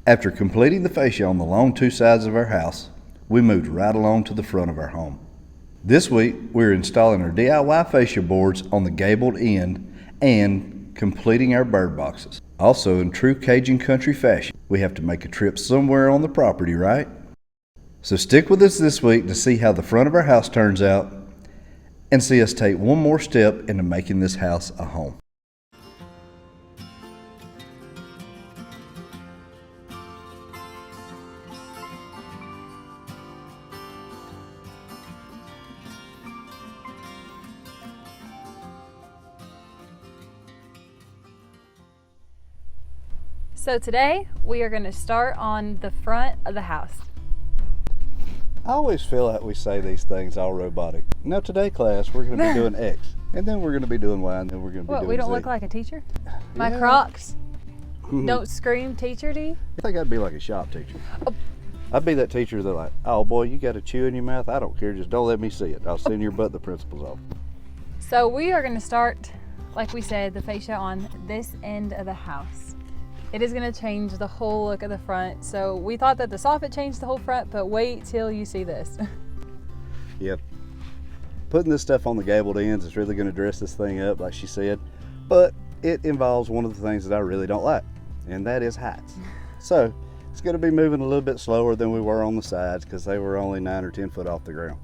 After completing the fascia on the long two sides of our house, we moved right along to the front of our home. This week, we're installing our DIY fascia boards on the gabled end and completing our bird boxes. Also, in true Cajun country fashion, we have to make a trip somewhere on the property, right? So stick with us this week to see how the front of our house turns out and see us take one more step into making this house a home. So today we are going to start on the front of the house. I always feel like we say these things all robotic. Now today, class, we're going to be doing X, and then we're going to be doing Y, and then we're going to be doing Z. What, we don't look like a teacher? My Yeah. Crocs don't scream teacher, do you? I think I'd be like a shop teacher. Oh. I'd be that teacher that like, oh boy, you got a chew in your mouth? I don't care, just don't let me see it. I'll send your butt the principal's office. So we are going to start, like we said, the fascia on this end of the house. It is going to change the whole look of the front. So we thought that the soffit changed the whole front, but wait till you see this. Yep. Putting this stuff on the gabled ends is really going to dress this thing up, like she said, but it involves one of the things that I really don't like, and that is heights. So it's going to be moving a little bit slower than we were on the sides because they were only 9 or 10 foot off the ground.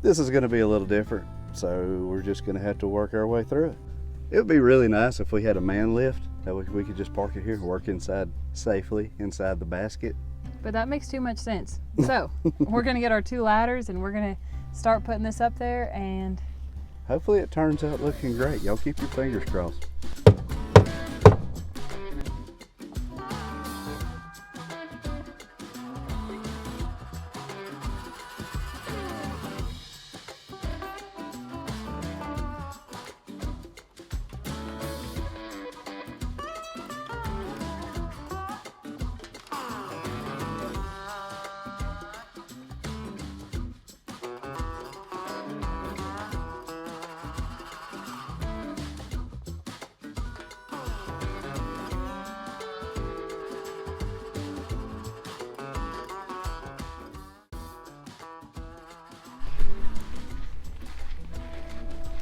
This is going to be a little different, so we're just going to have to work our way through it. It would be really nice if we had a man lift. That we could just park it here and work inside safely inside the basket. But that makes too much sense. So we're going to get our 2 ladders and we're going to start putting this up there, and hopefully it turns out looking great. Y'all keep your fingers crossed.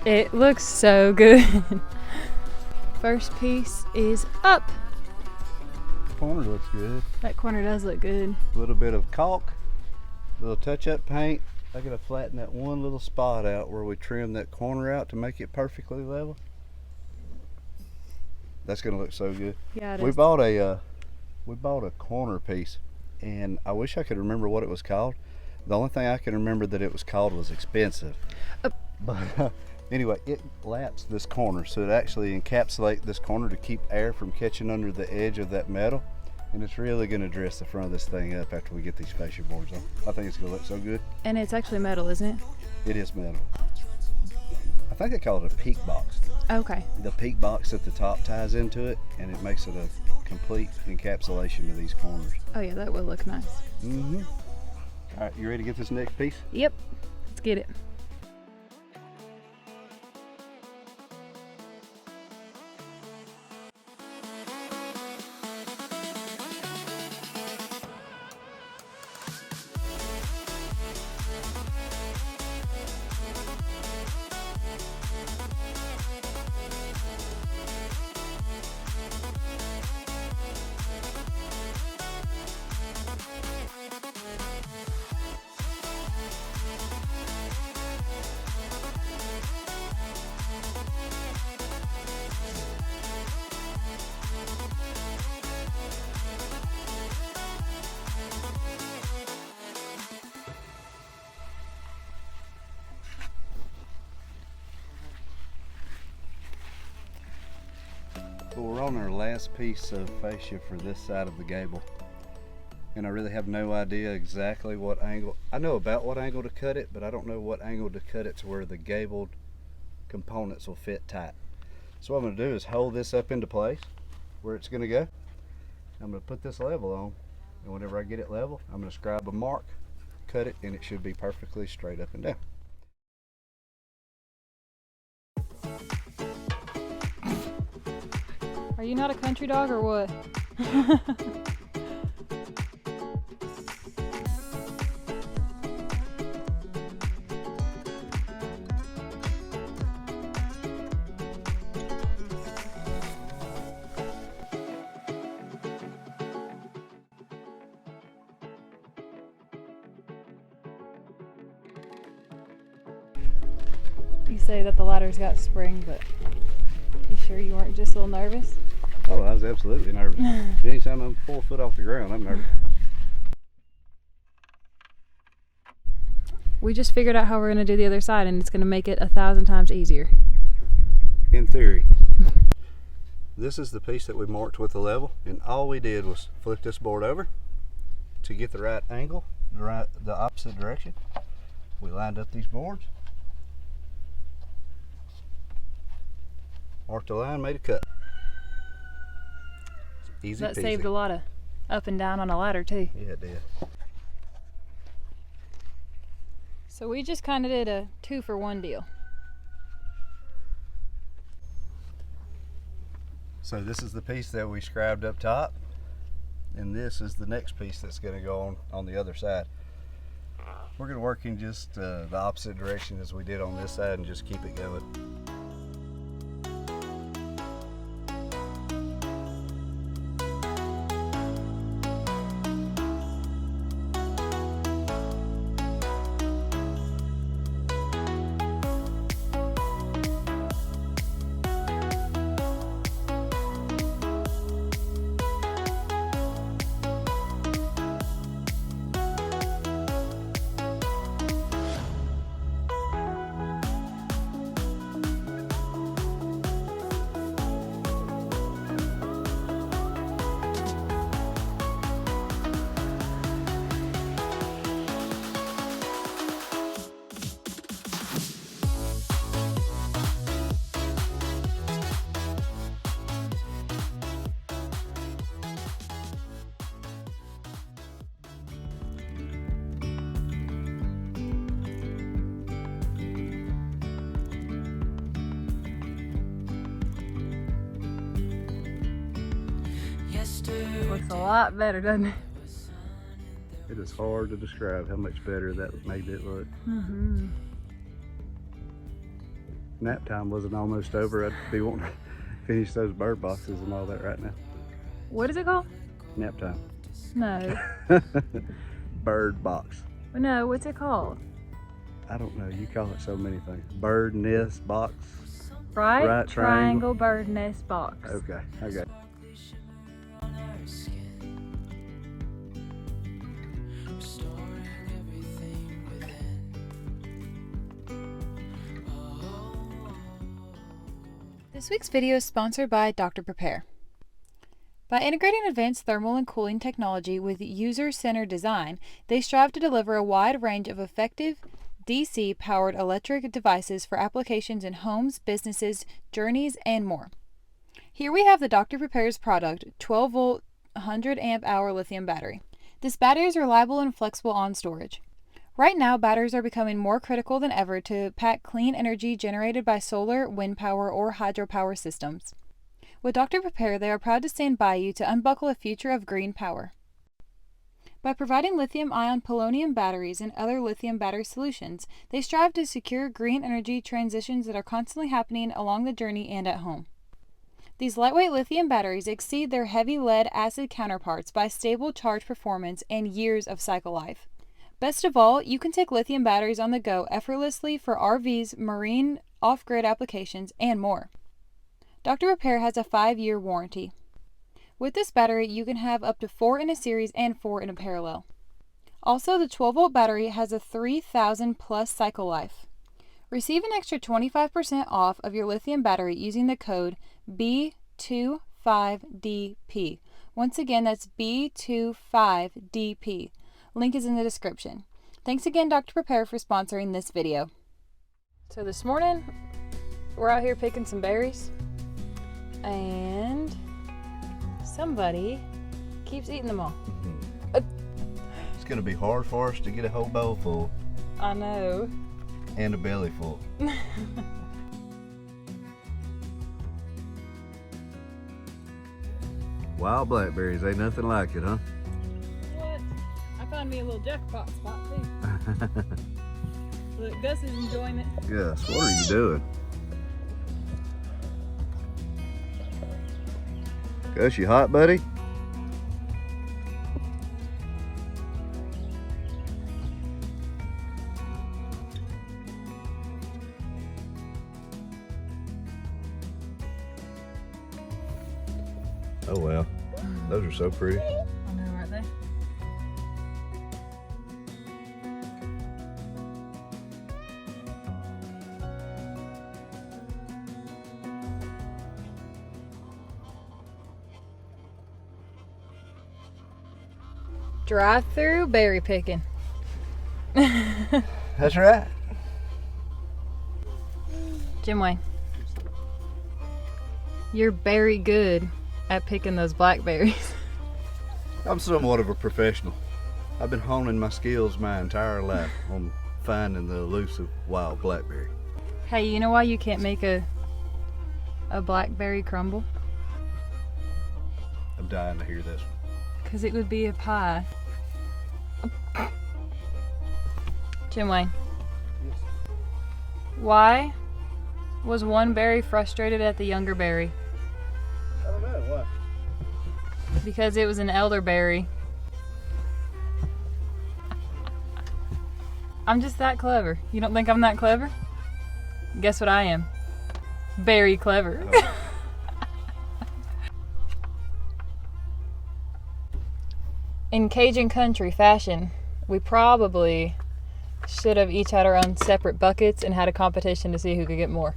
it looks so good. First piece is up. Corner looks good. That corner does look good. A little bit of caulk, a little touch-up paint. I gotta flatten that one little spot out where we trimmed that corner out to make it perfectly level. That's gonna look so good. Yeah, it We is. bought a corner piece, and I wish I could remember what it was called. The only thing I can remember that it was called was expensive. But anyway, it laps this corner, so it actually encapsulates this corner to keep air from catching under the edge of that metal. And it's really going to dress the front of this thing up after we get these fascia boards on. I think it's going to look so good. And it's actually metal, isn't it? It is metal. I think they call it a peak box. Okay. The peak box at the top ties into it, and it makes it a complete encapsulation of these corners. Oh yeah, that will look nice. Mm-hmm. All right, you ready to get this next piece? Yep. Let's get it. Well, we're on our last piece of fascia for this side of the gable, and I really have no idea exactly what angle. I know about what angle to cut it, but I don't know what angle to cut it to where the gabled components will fit tight. So what I'm going to do is hold this up into place where it's going to go. I'm going to put this level on, and whenever I get it level, I'm going to scribe a mark, cut it, and it should be perfectly straight up and down. Are you not a country dog or what? You say that the ladder's got spring, but you sure you weren't just a little nervous? Oh, I was absolutely nervous. Anytime I'm 4 foot off the ground, I'm nervous. We just figured out how we're going to do the other side, and it's going to make it 1,000 times easier. In theory. This is the piece that we marked with the level, and all we did was flip this board over to get the right angle, the opposite direction. We lined up these boards, marked a line, made a cut. Easy That peasy. saved a lot of up and down on a ladder too. Yeah, it did. So we just kind of did a 2-for-1 deal. So this is the piece that we scribed up top, and this is the next piece that's going to go on the other side. We're going to work in just the opposite direction as we did on this side and just keep it going. Looks a lot better, doesn't it? It is hard to describe how much better that made it look. Mm-hmm. Nap time wasn't almost over. I'd be wanting to finish those bird boxes and all that right now. What is it called? Nap time. No. Bird box. No, what's it called? I don't know. You call it so many things. Bird nest box. Right Triangle. triangle bird nest box. Okay. Okay. This week's video is sponsored by Dr. Prepare. By integrating advanced thermal and cooling technology with user-centered design, they strive to deliver a wide range of effective DC-powered electric devices for applications in homes, businesses, journeys, and more. Here we have the Dr. Prepare's product, 12-volt, 100-amp-hour lithium battery. This battery is reliable and flexible on storage. Right now, batteries are becoming more critical than ever to pack clean energy generated by solar, wind power, or hydropower systems. With Dr. Prepare, they are proud to stand by you to unbuckle a future of green power. By providing lithium-ion polonium batteries and other lithium battery solutions, they strive to secure green energy transitions that are constantly happening along the journey and at home. These lightweight lithium batteries exceed their heavy lead-acid counterparts by stable charge performance and years of cycle life. Best of all, you can take lithium batteries on the go effortlessly for RVs, marine, off-grid applications, and more. Dr. Repair has a 5-year warranty. With this battery, you can have up to 4 in a series and 4 in a parallel. Also, the 12-volt battery has a 3,000 plus cycle life. Receive an extra 25% off of your lithium battery using the code B25DP. Once again, that's B25DP. Link is in the description. Thanks again, Dr. Prepare, for sponsoring this video. So this morning, we're out here picking some berries, and somebody keeps eating them all. It's going to be hard for us to get a whole bowl full. I know. And a belly full. Wild blackberries, ain't nothing like it, huh? What? I found me a little jackpot spot too. Look, Gus is enjoying it. Gus, what are you doing? Gus, you hot, buddy? Oh wow, those are so pretty. I know, aren't they? Drive-through berry picking. That's right. Jim Wayne, you're very good at picking those blackberries. I'm somewhat of a professional. I've been honing my skills my entire life on finding the elusive wild blackberry. Hey, you know why you can't make a blackberry crumble? I'm dying to hear this one. Because it would be a pie. Jim Wayne. Yes. Why was one berry frustrated at the younger berry? I don't know, why? Because it was an elderberry. I'm just that clever. You don't think I'm that clever? Guess what I am? Very clever. Oh. In Cajun country fashion, we probably should have each had our own separate buckets and had a competition to see who could get more.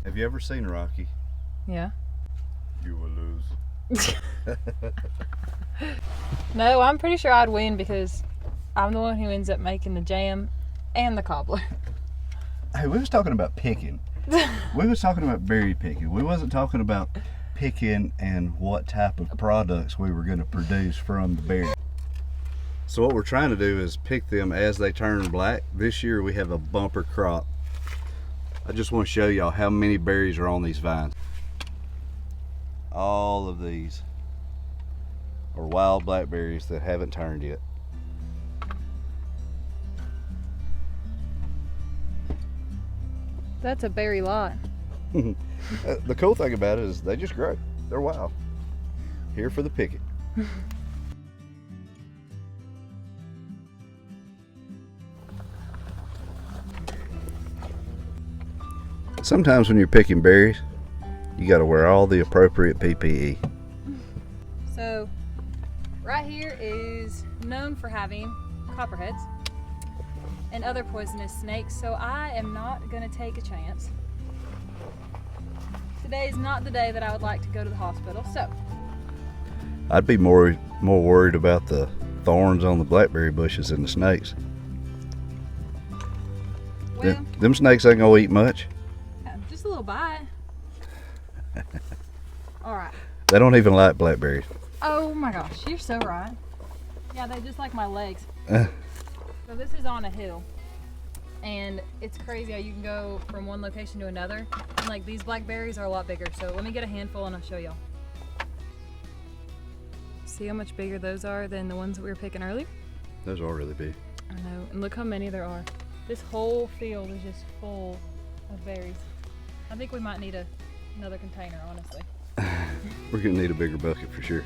Have you ever seen Rocky? Yeah. You will lose. No, I'm pretty sure I'd win because I'm the one who ends up making the jam and the cobbler. Hey, we was talking about picking. We was talking about berry picking. We wasn't talking about picking and what type of products we were going to produce from the berry. So what we're trying to do is pick them as they turn black. This year we have a bumper crop. I just want to show y'all how many berries are on these vines. All of these are wild blackberries that haven't turned yet. That's a berry lot. The cool thing about it is they just grow. They're wild. Here for the picking. Sometimes when you're picking berries, you got to wear all the appropriate PPE. So, right here is known for having copperheads and other poisonous snakes, so I am not going to take a chance. Today is not the day that I would like to go to the hospital, so. I'd be more worried about the thorns on the blackberry bushes than the snakes. Well, Them snakes ain't gonna eat much. just a little bite. All right. They don't even like blackberries. Oh my gosh, you're so right. Yeah, they just like my legs. So this is on a hill, and it's crazy how you can go from one location to another. And like these blackberries are a lot bigger. So let me get a handful and I'll show y'all. See how much bigger those are than the ones that we were picking earlier? Those are really big. I know, and look how many there are. This whole field is just full of berries. I think we might need another container, honestly. We're gonna need a bigger bucket for sure.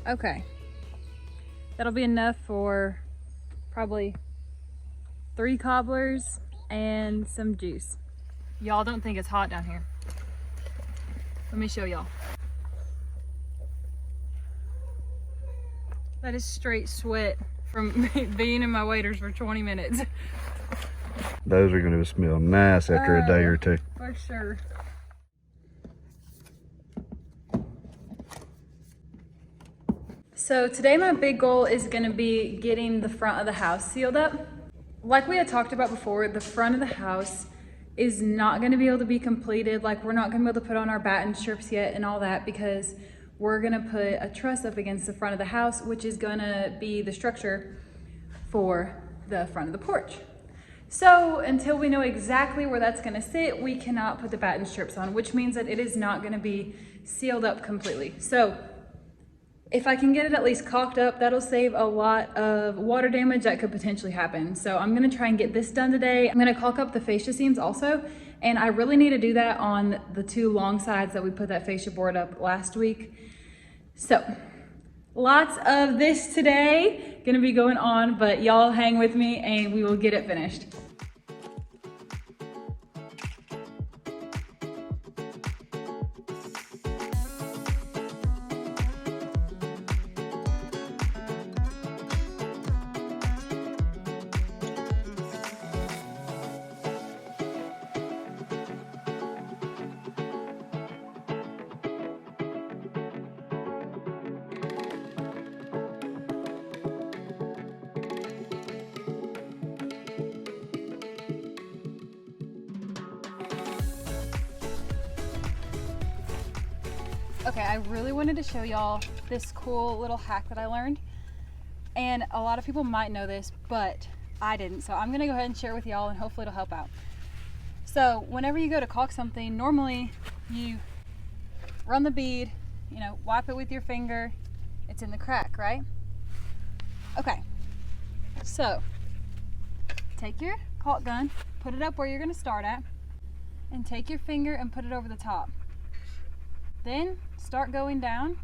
Okay, that'll be enough for probably 3 cobblers and some juice. Y'all don't think it's hot down here. Let me show y'all. That is straight sweat from being in my waders for 20 minutes. Those are gonna smell nice after a day or two. For sure. So today my big goal is going to be getting the front of the house sealed up. Like we had talked about before, the front of the house is not going to be able to be completed. Like we're not going to be able to put on our batten strips yet and all that because we're going to put a truss up against the front of the house, which is going to be the structure for the front of the porch. So until we know exactly where that's going to sit, we cannot put the batten strips on, which means that it is not going to be sealed up completely. So If I can get it at least caulked up, that'll save a lot of water damage that could potentially happen. So I'm gonna try and get this done today. I'm gonna caulk up the fascia seams also, and I really need to do that on the 2 long sides that we put that fascia board up last week. So lots of this today gonna be going on, but y'all hang with me and we will get it finished. Okay, I really wanted to show y'all this cool little hack that I learned. And a lot of people might know this, but I didn't. So I'm gonna go ahead and share it with y'all and hopefully it'll help out. So whenever you go to caulk something, normally you run the bead, you know, wipe it with your finger. It's in the crack, right? Okay, so take your caulk gun, put it up where you're gonna start at, and take your finger and put it over the top. Then start going down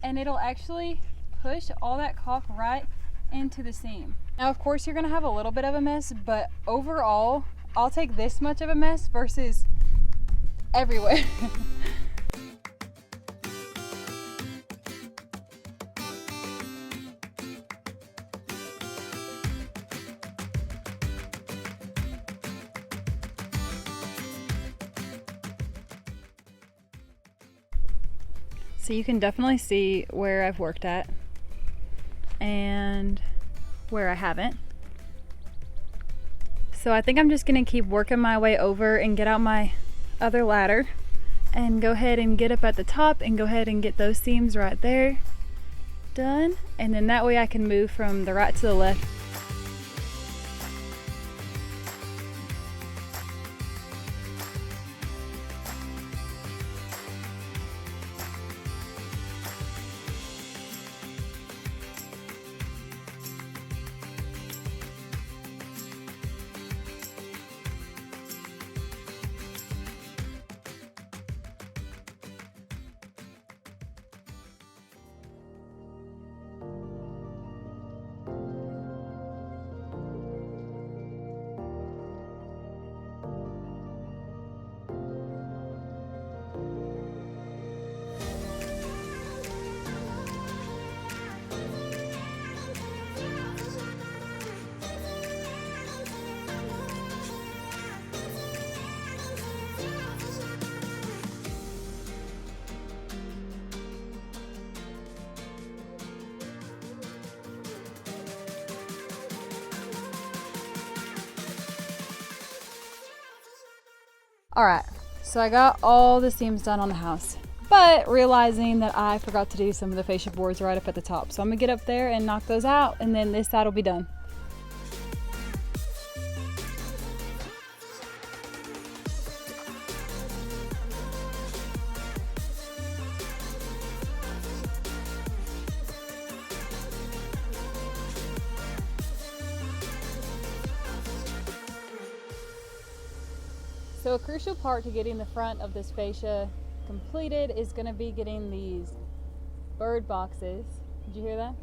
and it'll actually push all that caulk right into the seam. Now of course you're gonna have a little bit of a mess, but overall I'll take this much of a mess versus everywhere. So you can definitely see where I've worked at and where I haven't. So I think I'm just gonna keep working my way over and get out my other ladder and go ahead and get up at the top and go ahead and get those seams right there done. And then that way I can move from the right to the left. All right, so I got all the seams done on the house, but realizing that I forgot to do some of the fascia boards right up at the top. So I'm gonna get up there and knock those out, and then this side will be done. So a crucial part to getting the front of this fascia completed is going to be getting these bird boxes. Did you hear that?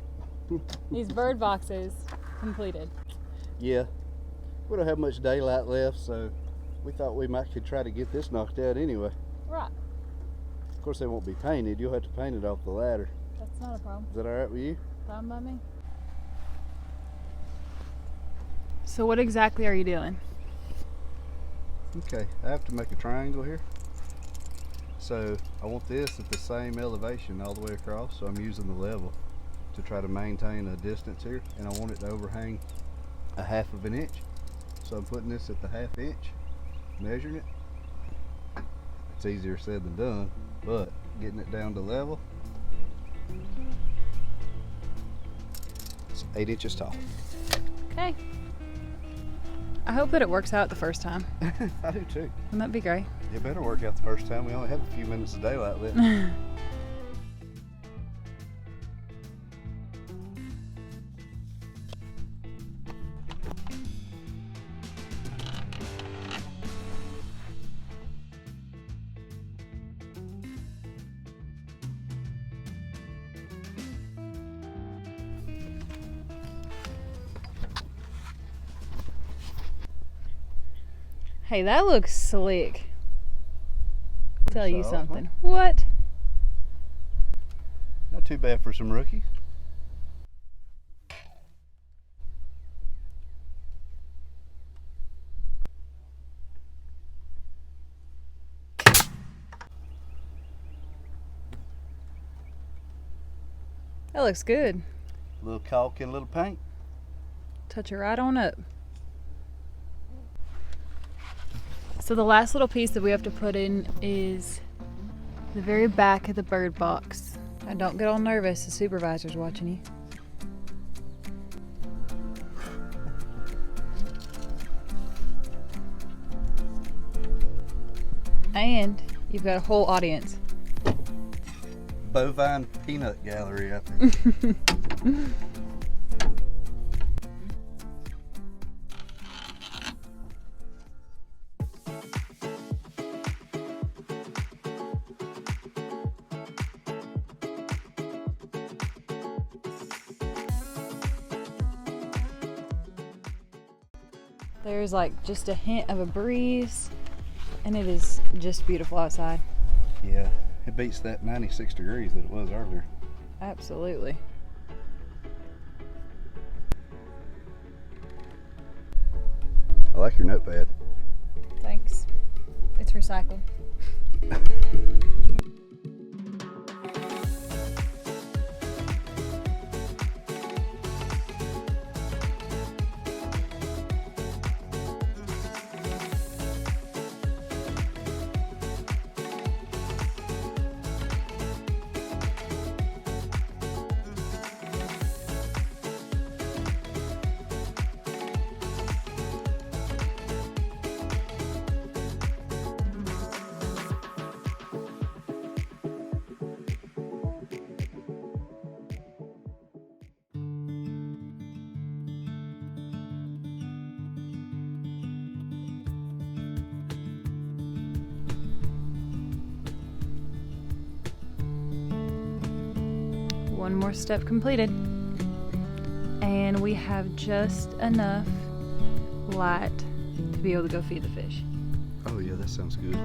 These bird boxes completed. Yeah, we don't have much daylight left, so we thought we might could try to get this knocked out anyway. Right. Of course, they won't be painted. You'll have to paint it off the ladder. That's not a problem. Is that all right with you? Fine by me. So what exactly are you doing? Okay, I have to make a triangle here. So I want this at the same elevation all the way across, so I'm using the level to try to maintain a distance here, and I want it to overhang a 1/2 inch. So I'm putting this at the 1/2 inch, measuring it. It's easier said than done, but getting it down to level. It's 8 inches tall. Okay. I hope that it works out the first time. I do too. Wouldn't that be great? It better work out the first time. We only have a few minutes of daylight left. Hey, that looks slick. Tell you solid, something. huh? What? Not too bad for some rookies. That looks good. A little caulk and a little paint. Touch it right on up. So the last little piece that we have to put in is the very back of the bird box. Now don't get all nervous, the supervisor's watching you. And you've got a whole audience. Bovine peanut gallery, I think. There's like just a hint of a breeze, and it is just beautiful outside. Yeah, it beats that 96 degrees that it was earlier. Absolutely. I like your notepad. Thanks. It's recycled. One more step completed, and we have just enough light to be able to go feed the fish. Oh yeah, that sounds good.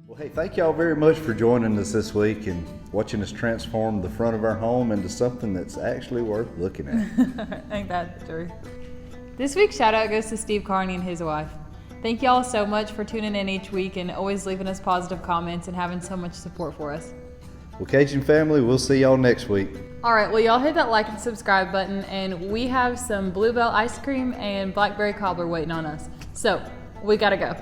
Well, hey, thank y'all very much for joining us this week and watching us transform the front of our home into something that's actually worth looking at. Ain't that the truth? This week's shout out goes to Steve Carney and his wife. Thank y'all so much for tuning in each week and always leaving us positive comments and having so much support for us. Well, Cajun family, we'll see y'all next week. All right, well, y'all hit that like and subscribe button, and we have some Bluebell ice cream and blackberry cobbler waiting on us. So we gotta go.